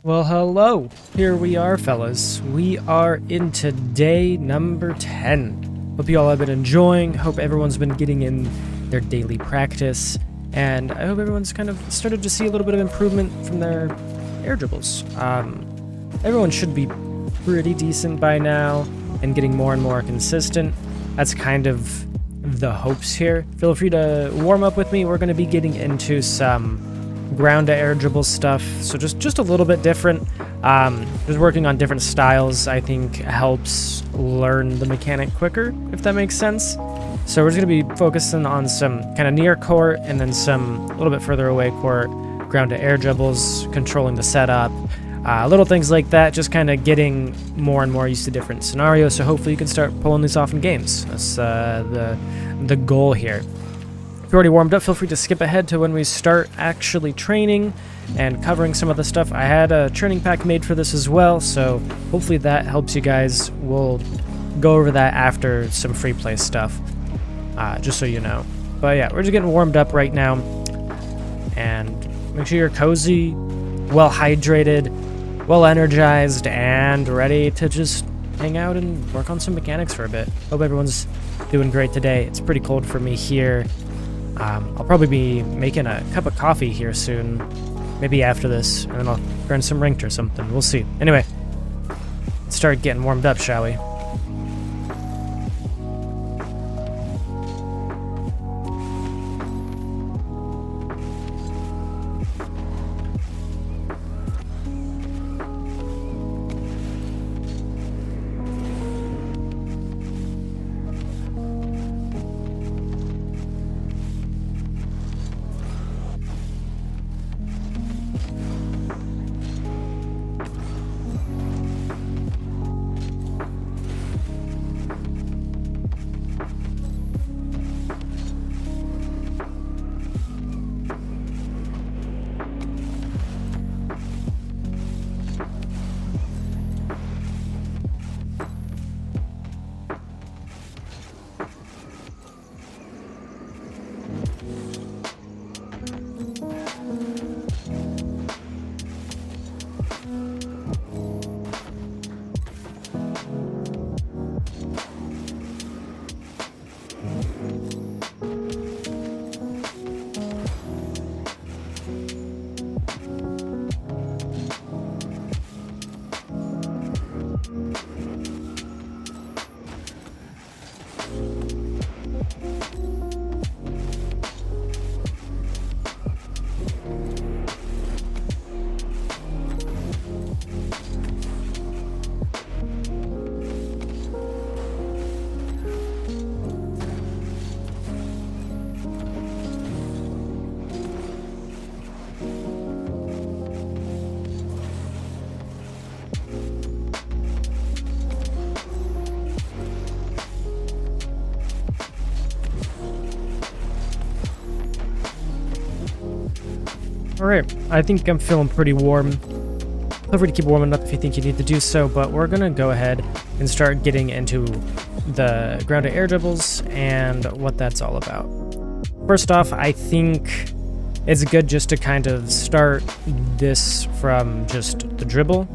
Well, hello. Here we are, fellas. We are into day number 10. Hope you all have been enjoying. Hope everyone's been getting in their daily practice. And I hope everyone's kind of started to see a little bit of improvement from their air dribbles. Everyone should be pretty decent by now and getting more and more consistent. That's kind of the hopes here. Feel free to warm up with me. We're going to be getting into some ground to air dribble stuff, so just a little bit different. Just working on different styles, I think, helps learn the mechanic quicker, if that makes sense. So we're just going to be focusing on some kind of near court and then some a little bit further away court ground to air dribbles, controlling the setup, little things like that, just kind of getting more and more used to different scenarios. So hopefully you can start pulling these off in games. That's the goal here. If you're already warmed up, feel free to skip ahead to when we start actually training and covering some of the stuff. I had a training pack made for this as well, so hopefully that helps you guys. We'll go over that after some free play stuff, just so you know. But yeah, we're just getting warmed up right now, and make sure you're cozy, well hydrated, well energized, and ready to just hang out and work on some mechanics for a bit. Hope everyone's doing great today. It's pretty cold for me here. I'll probably be making a cup of coffee here soon, maybe after this, and then I'll grind some ranked or something. We'll see. Anyway, let's start getting warmed up, shall we? Alright, I think I'm feeling pretty warm. Feel free to keep warming up if you think you need to do so, but we're going to go ahead and start getting into the ground to air dribbles and what that's all about. First off, I think it's good just to kind of start this from just the dribble.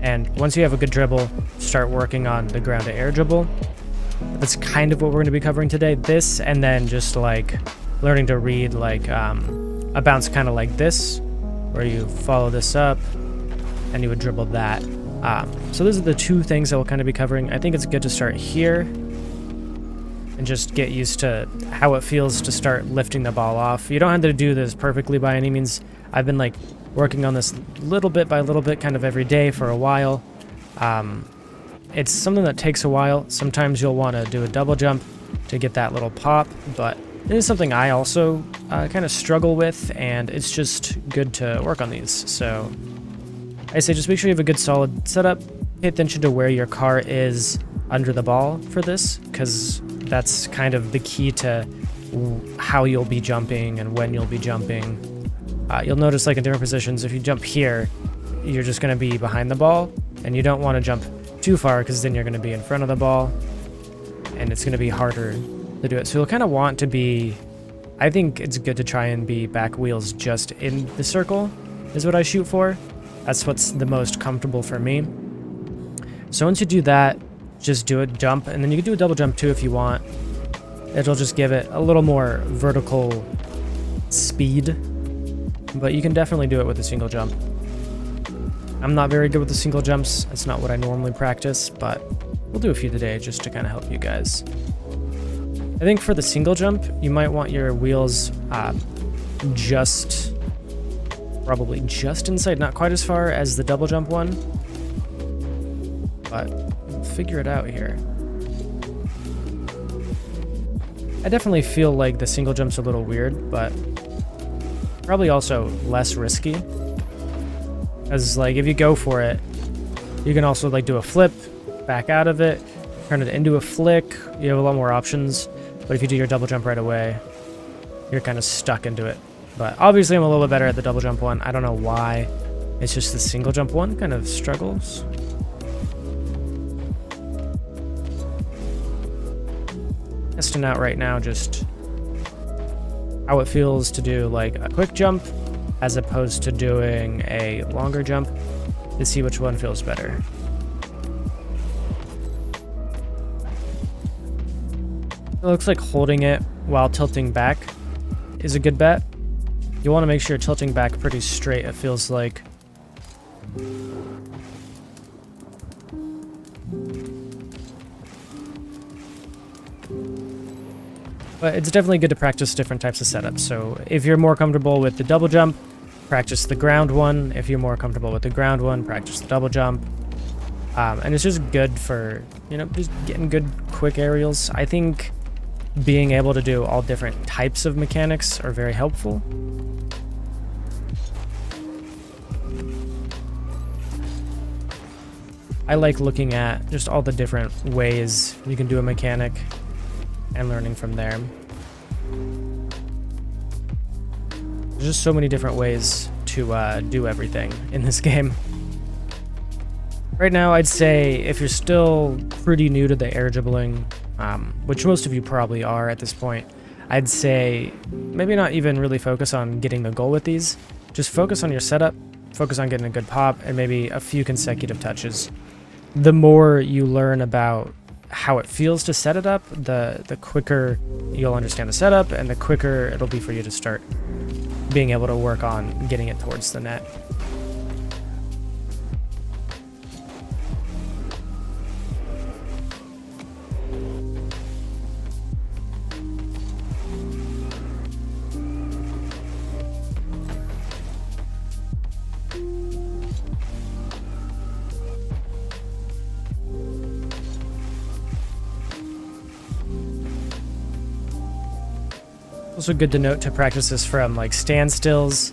And once you have a good dribble, start working on the ground to air dribble. That's kind of what we're going to be covering today. This, and then just like learning to read like a bounce kind of like this, where you follow this up and you would dribble that. So those are the two things that we'll kind of be covering. I think it's good to start here and just get used to how it feels to start lifting the ball off. You don't have to do this perfectly by any means. I've been like working on this little bit by little bit kind of every day for a while. It's something that takes a while. Sometimes you'll want to do a double jump to get that little pop, but it is something I also kind of struggle with, and it's just good to work on these. So I say just make sure you have a good solid setup. Pay attention to where your car is under the ball for this, because that's kind of the key to how you'll be jumping and when you'll be jumping. You'll notice like in different positions, if you jump here, you're just going to be behind the ball, and you don't want to jump too far because then you're going to be in front of the ball, and it's going to be harder to do it. So you'll kind of want to be, I think it's good to try and be back wheels just in the circle is what I shoot for. That's what's the most comfortable for me. So once you do that, just do a jump, and then you can do a double jump too if you want. It'll just give it a little more vertical speed, but you can definitely do it with a single jump. I'm not very good with the single jumps. That's not what I normally practice, but we'll do a few today just to kind of help you guys. I think for the single jump, you might want your wheels probably just inside, not quite as far as the double jump one, but we'll figure it out here. I definitely feel like the single jump's a little weird, but probably also less risky. As like if you go for it, you can also like do a flip, back out of it, turn it into a flick. You have a lot more options. But if you do your double jump right away, you're kind of stuck into it. But obviously I'm a little bit better at the double jump one. I don't know why. It's just the single jump one kind of struggles. Testing out right now just how it feels to do like a quick jump as opposed to doing a longer jump to see which one feels better. It looks like holding it while tilting back is a good bet. You want to make sure you're tilting back pretty straight, it feels like. But it's definitely good to practice different types of setups. So if you're more comfortable with the double jump, practice the ground one. If you're more comfortable with the ground one, practice the double jump. And it's just good for, just getting good quick aerials. I think being able to do all different types of mechanics are very helpful. I like looking at just all the different ways you can do a mechanic and learning from there. There's just so many different ways to do everything in this game. Right now, I'd say if you're still pretty new to the air dribbling, which most of you probably are at this point, I'd say maybe not even really focus on getting the goal with these. Just focus on your setup, focus on getting a good pop, and maybe a few consecutive touches. The more you learn about how it feels to set it up, the quicker you'll understand the setup, and the quicker it'll be for you to start being able to work on getting it towards the net. Also good to note to practice this from like standstills,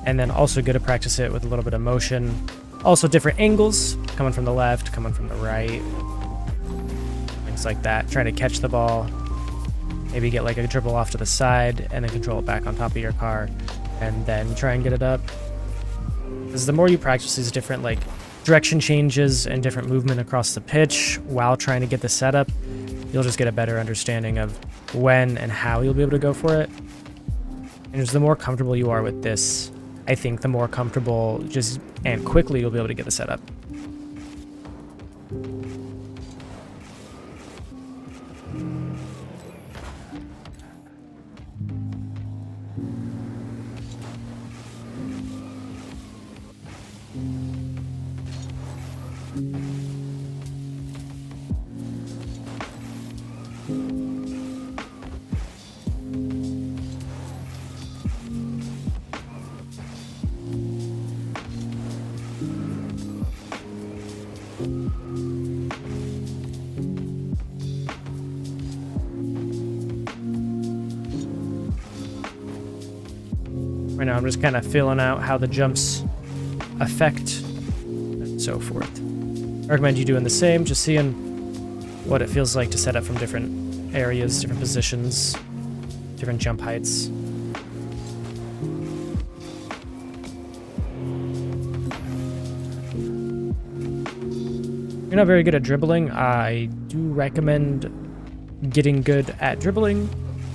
and then also good to practice it with a little bit of motion. Also different angles, coming from the left, coming from the right, things like that. Trying to catch the ball, maybe get like a dribble off to the side and then control it back on top of your car and then try and get it up. Because the more you practice these different like direction changes and different movement across the pitch while trying to get the setup, you'll just get a better understanding of when and how you'll be able to go for it. And just the more comfortable you are with this, I think the more comfortable just and quickly you'll be able to get the setup. Right now I'm just kind of feeling out how the jumps affect and so forth. I recommend you doing the same, just seeing what it feels like to set up from different areas, different positions, different jump heights. If you're not very good at dribbling, I do recommend getting good at dribbling.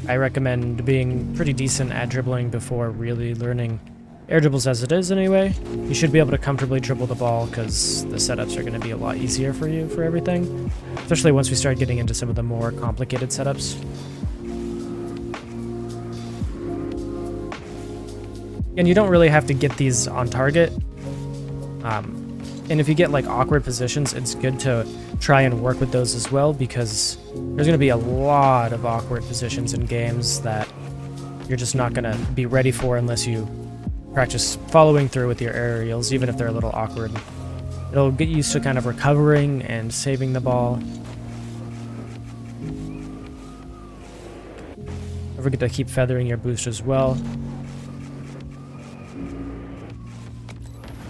I recommend being pretty decent at dribbling before really learning air dribbles as it is anyway, you should be able to comfortably dribble the ball because the setups are going to be a lot easier for you for everything, especially once we start getting into some of the more complicated setups. And you don't really have to get these on target. And if you get like awkward positions, it's good to try and work with those as well, because there's going to be a lot of awkward positions in games that you're just not going to be ready for unless you practice following through with your aerials, even if they're a little awkward. It'll get used to kind of recovering and saving the ball. Don't forget to keep feathering your boost as well.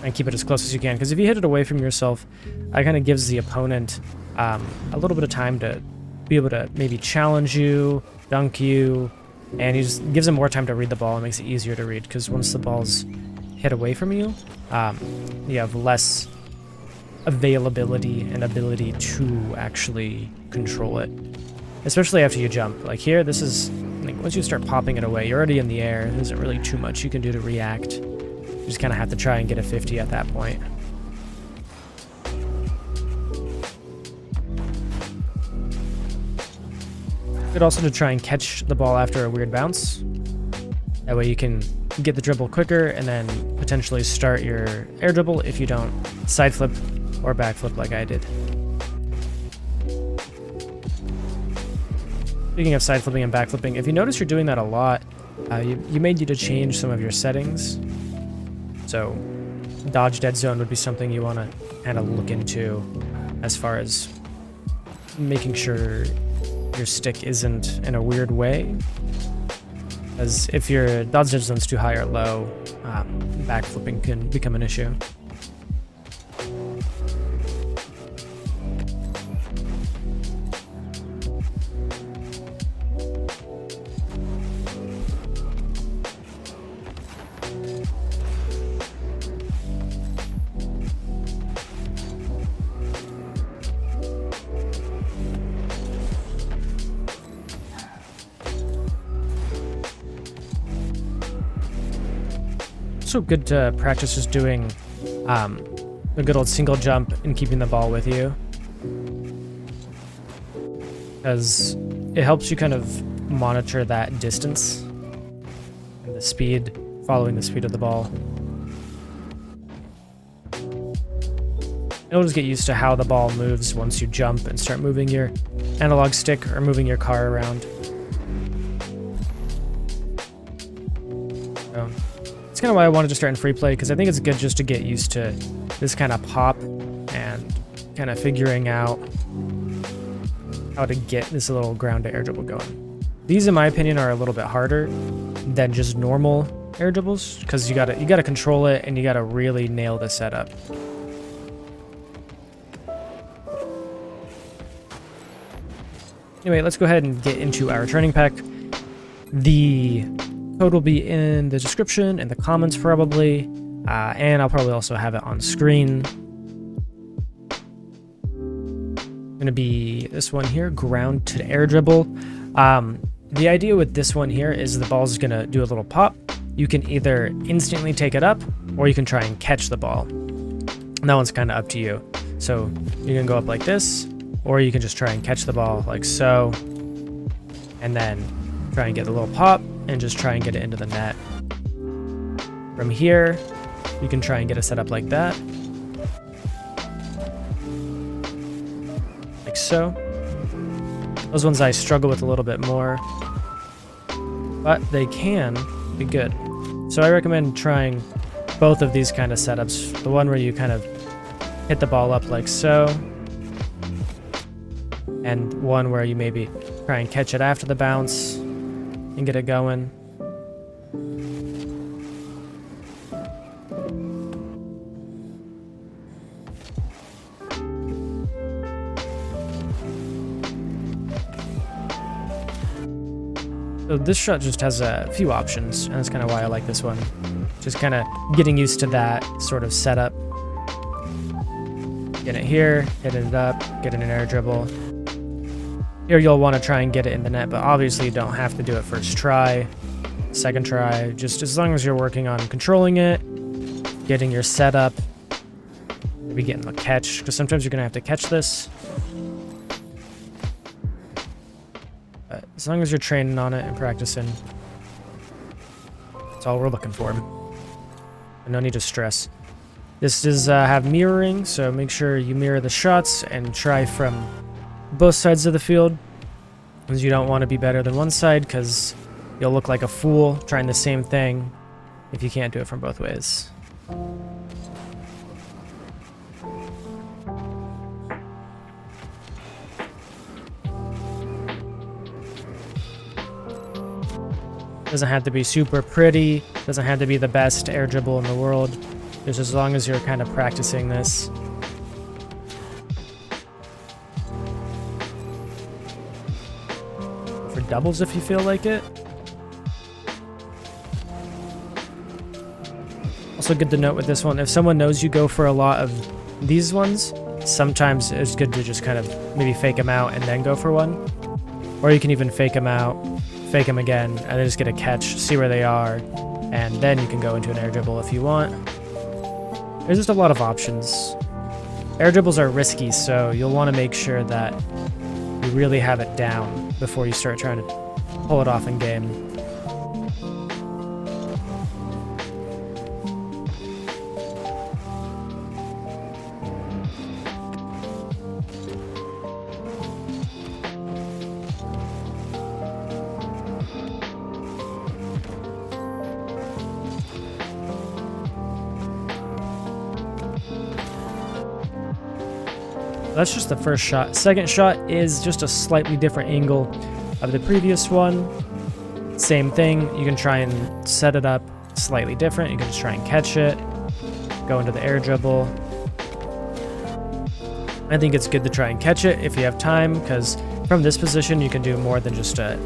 And keep it as close as you can, because if you hit it away from yourself, that kind of gives the opponent a little bit of time to be able to maybe challenge you, dunk you, and he just gives them more time to read the ball and makes it easier to read, because once the ball's hit away from you, you have less availability and ability to actually control it, especially after you jump. Like here, this is like once you start popping it away, you're already in the air. There isn't really too much you can do to react. You just kind of have to try and get a 50 at that point. Good also to try and catch the ball after a weird bounce. That way you can get the dribble quicker and then potentially start your air dribble if you don't side flip or back flip like I did. Speaking of side flipping and back flipping, if you notice you're doing that a lot, you may need to change some of your settings. So dodge dead zone would be something you want to kind of look into as far as making sure your stick isn't in a weird way. Because if your dodge dead zone's too high or low, back flipping can become an issue. Also good to practice just doing a good old single jump and keeping the ball with you, because it helps you kind of monitor that distance and the speed, following the speed of the ball. It'll just get used to how the ball moves once you jump and start moving your analog stick or moving your car around. So, that's kind of why I wanted to start in free play, because I think it's good just to get used to this kind of pop and kind of figuring out how to get this little ground to air dribble going. These, in my opinion, are a little bit harder than just normal air dribbles, because you gotta control it and you gotta really nail the setup. Anyway, let's go ahead and get into our training pack. The code will be in the description and the comments probably, and I'll probably also have it on screen. Gonna be this one here, ground to air dribble. The idea with this one here is the ball's gonna do a little pop. You can either instantly take it up, or you can try and catch the ball. And that one's kind of up to you. So you can go up like this, or you can just try and catch the ball like so, and then try and get a little pop and just try and get it into the net. From here, you can try and get it set up like that. Like so. Those ones I struggle with a little bit more, but they can be good. So I recommend trying both of these kind of setups. The one where you kind of hit the ball up like so, and one where you maybe try and catch it after the bounce and get it going. So this shot just has a few options, and that's kind of why I like this one. Just kind of getting used to that sort of setup. Get it here, hitting it up, getting an air dribble. Here you'll want to try and get it in the net, but obviously you don't have to do it first try. second try, just as long as you're working on controlling it, getting your setup, maybe getting the catch, because sometimes you're going to have to catch this. But as long as you're training on it and practicing, that's all we're looking for. And no need to stress. This does have mirroring, so make sure you mirror the shots and try from both sides of the field, because you don't want to be better than one side, because you'll look like a fool trying the same thing if you can't do it from both ways. Doesn't have to be super pretty, doesn't have to be the best air dribble in the world, just as long as you're kind of practicing this. For doubles if you feel like it. Also good to note with this one, if someone knows you go for a lot of these ones, sometimes it's good to just kind of maybe fake them out and then go for one. Or you can even fake them out, fake them again, and then just get a catch, see where they are, and then you can go into an air dribble if you want. There's just a lot of options. Air dribbles are risky, so you'll want to make sure that you really have it down before you start trying to pull it off in game. That's just the first shot. Second shot is just a slightly different angle of the previous one. Same thing, you can try and set it up slightly different. You can just try and catch it, go into the air dribble. I think it's good to try and catch it if you have time, because from this position you can do more than just a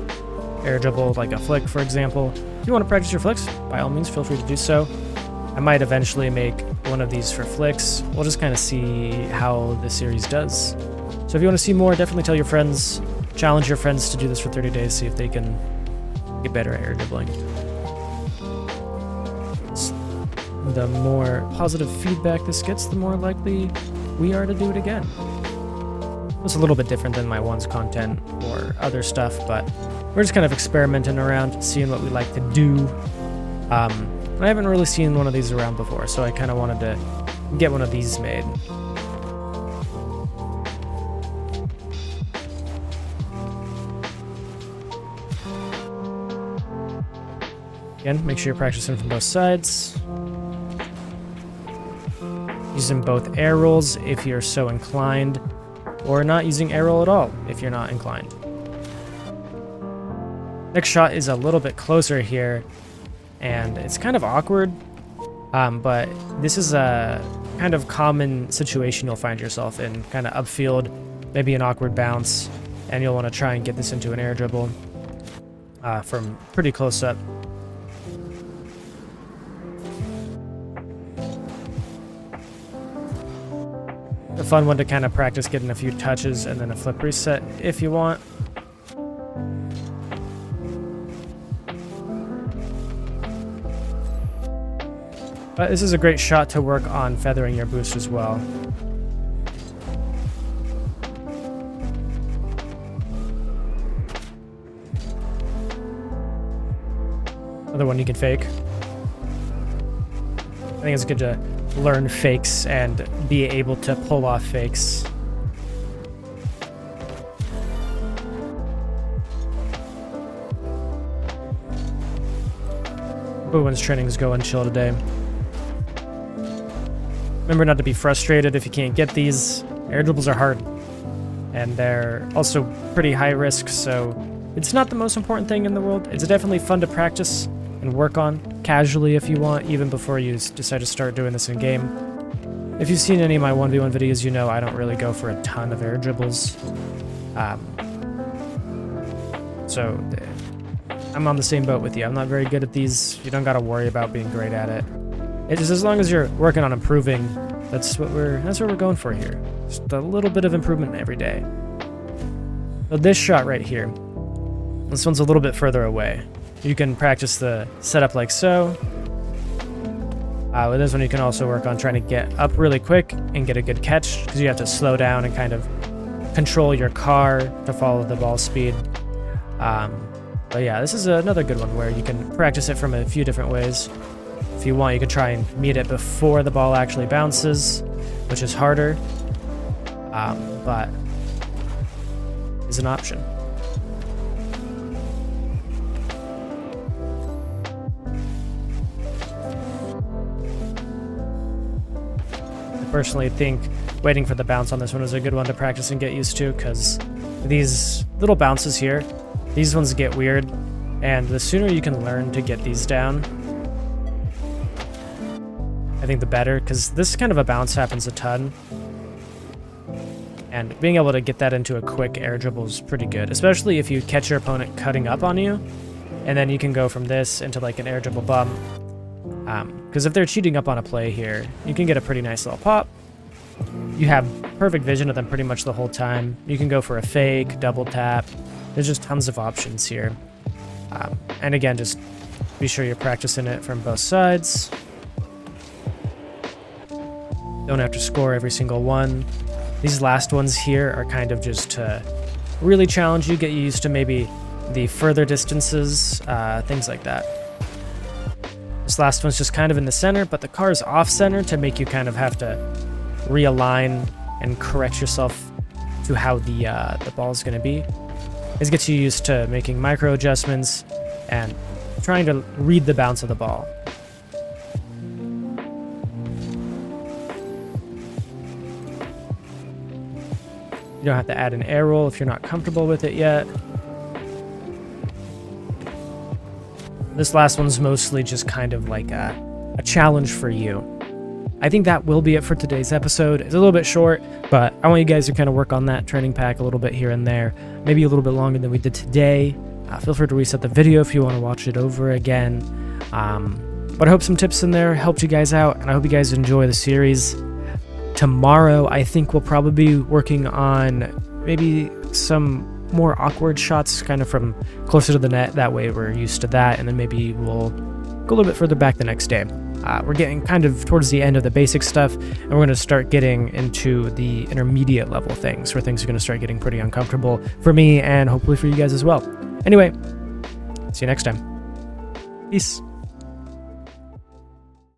air dribble, like a flick, for example. If you want to practice your flicks, by all means, feel free to do so. I might eventually make one of these for flicks. We'll just kind of see how the series does. So if you want to see more, definitely tell your friends, challenge your friends to do this for 30 days, see if they can get better at air dribbling. The more positive feedback this gets, the more likely we are to do it again. It's a little bit different than my one's content or other stuff, but we're just kind of experimenting around, seeing what we like to do. I haven't really seen one of these around before, so I kind of wanted to get one of these made. Again, make sure you're practicing from both sides. Using both air rolls if you're so inclined, or not using air roll at all if you're not inclined. Next shot is a little bit closer here, and it's kind of awkward, but this is a kind of common situation you'll find yourself in, kind of upfield, maybe an awkward bounce, and you'll want to try and get this into an air dribble from pretty close up. A fun one to kind of practice getting a few touches and then a flip reset if you want. But this is a great shot to work on feathering your boost as well. Another one you can fake. I think it's good to learn fakes and be able to pull off fakes. Everyone's training is going chill today. Remember not to be frustrated if you can't get these. Air dribbles are hard, and they're also pretty high risk, so it's not the most important thing in the world. It's definitely fun to practice and work on casually if you want, even before you decide to start doing this in game. If you've seen any of my 1v1 videos, you know I don't really go for a ton of air dribbles. So I'm on the same boat with you. I'm not very good at these. You don't gotta worry about being great at it. It's just as long as you're working on improving, that's what we're going for here. Just a little bit of improvement every day. So this shot right here, this one's a little bit further away. you can practice the setup like so. With this one, you can also work on trying to get up really quick and get a good catch, because you have to slow down and kind of control your car to follow the ball speed. But yeah, this is another good one where you can practice it from a few different ways. If you want, you can try and meet it before the ball actually bounces, which is harder, but is an option. Personally think waiting for the bounce on this one is a good one to practice and get used to, because these little bounces here, these ones get weird, and the sooner you can learn to get these down, I think the better, because this kind of a bounce happens a ton, and being able to get that into a quick air dribble is pretty good, especially if you catch your opponent cutting up on you, and then you can go from this into like an air dribble bump. Because if they're cheating up on a play here, you can get a pretty nice little pop. You have perfect vision of them pretty much the whole time. You can go for a fake, double tap. There's just tons of options here. And again, just be sure you're practicing it from both sides. Don't have to score every single one. These last ones here are kind of just to really challenge you, get you used to maybe the further distances, things like that. This last one's just kind of in the center, but the car is off center to make you kind of have to realign and correct yourself to how the ball is going to be. This gets you used to making micro adjustments and trying to read the bounce of the ball. You don't have to add an air roll if you're not comfortable with it yet. This last one's mostly just kind of like a challenge for you. I think that will be it for today's episode. It's a little bit short, but I want you guys to kind of work on that training pack a little bit here and there. Maybe a little bit longer than we did today. Feel free to reset the video if you want to watch it over again. But I hope some tips in there helped you guys out, and I hope you guys enjoy the series. Tomorrow, I think we'll probably be working on maybe some more awkward shots kind of from closer to the net. That way we're used to that, and then maybe we'll go a little bit further back the next day. We're getting kind of towards the end of the basic stuff, and we're going to start getting into the intermediate level things, where things are going to start getting pretty uncomfortable for me and hopefully for you guys as well. Anyway, see you next time. Peace.